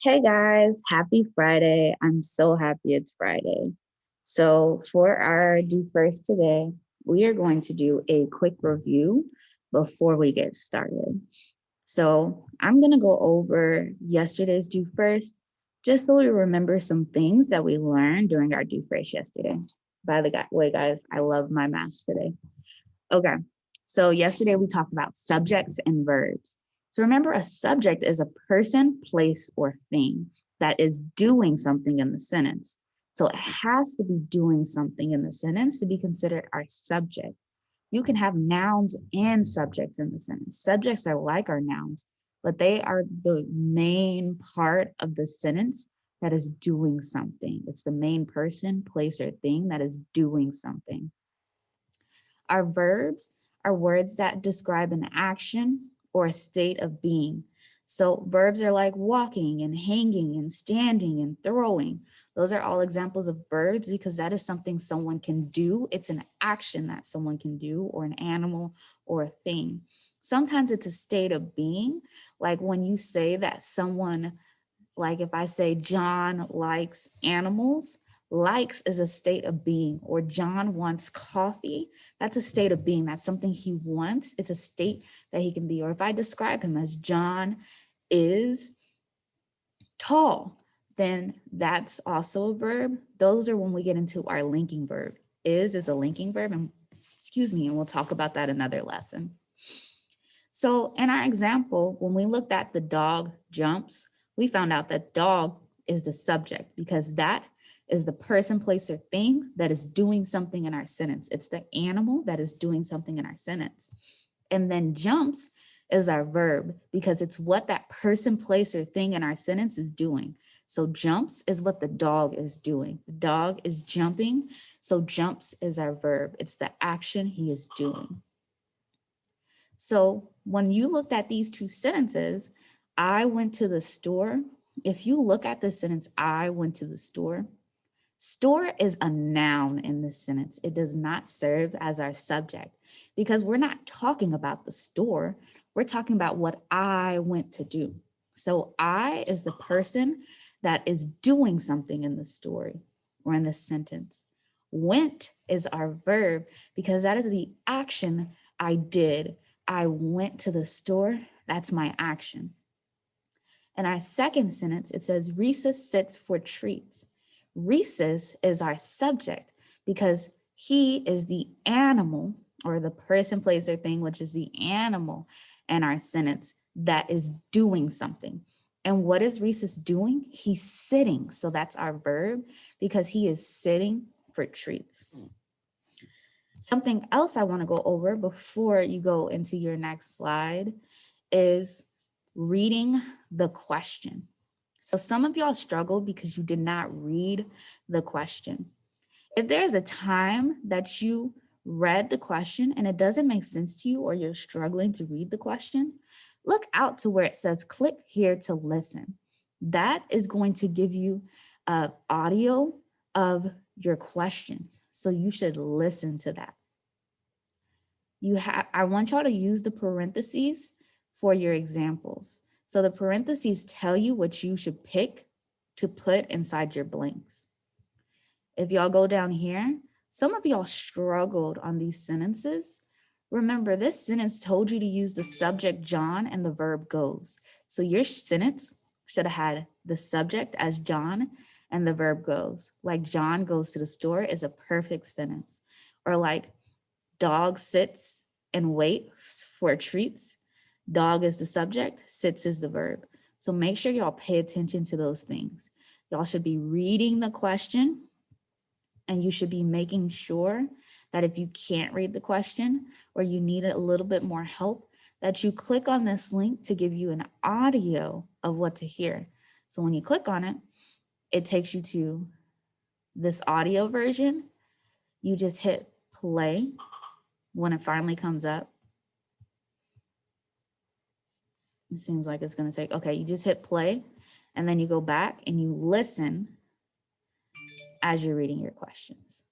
Hey guys, happy Friday. I'm so happy it's Friday. So, for our do first today, we are going to do a quick review before we get started. So, I'm going to go over yesterday's do first just so we remember some things that we learned during our do first yesterday. By the way, guys, I love my math today. Okay. So yesterday we talked about subjects and verbs. So remember, a subject is a person, place, or thing that is doing something in the sentence. So it has to be doing something in the sentence to be considered our subject. You can have nouns and subjects in the sentence. Subjects are like our nouns, but they are the main part of the sentence that is doing something. It's the main person, place, or thing that is doing something. Our verbs are words that describe an action or a state of being. So verbs are like walking and hanging and standing and throwing. Those are all examples of verbs because that is something someone can do. It's an action that someone can do, or an animal or a thing. Sometimes it's a state of being, like when you say that someone, like if I say John likes animals, likes is a state of being, or John wants coffee, that's a state of being. That's something he wants. It's a state that he can be. Or if I describe him as John is tall, then that's also a verb. Those are when we get into our linking verb. Is a linking verb, and and we'll talk about that another lesson. So in our example, when we looked at the dog jumps, we found out that dog is the subject because that is the person, place, or thing that is doing something in our sentence. It's the animal that is doing something in our sentence. And then jumps is our verb because it's what that person, place, or thing in our sentence is doing. So jumps is what the dog is doing. The dog is jumping. So jumps is our verb. It's the action he is doing. So when you looked at these two sentences, I went to the store. If you look at the sentence, I went to the store, store is a noun in this sentence. It does not serve as our subject because we're not talking about the store. We're talking about what I went to do. So I is the person that is doing something in the story or in the sentence. Went is our verb because that is the action I did. I went to the store. That's my action. In our second sentence, it says Rhesus sits for treats. Rhesus is our subject because he is the animal or the person, place, or thing, which is the animal in our sentence that is doing something. And what is Rhesus doing? He's sitting. So that's our verb because he is sitting for treats. Something else I want to go over before you go into your next slide is reading the question. So some of y'all struggled because you did not read the question. If there's a time that you read the question and it doesn't make sense to you or you're struggling to read the question, look out to where it says click here to listen. That is going to give you audio of your questions. So you should listen to that. I want y'all to use the parentheses for your examples. So the parentheses tell you what you should pick to put inside your blanks. If y'all go down here, some of y'all struggled on these sentences. Remember, this sentence told you to use the subject John and the verb goes. So your sentence should have had the subject as John and the verb goes. Like John goes to the store is a perfect sentence. Or like dog sits and waits for treats. Dog is the subject, sits is the verb. So make sure y'all pay attention to those things. Y'all should be reading the question and you should be making sure that if you can't read the question or you need a little bit more help, that you click on this link to give you an audio of what to hear. So when you click on it, it takes you to this audio version. You just hit play when it finally comes up. It seems like it's going to take, okay, you just hit play and then you go back and you listen as you're reading your questions.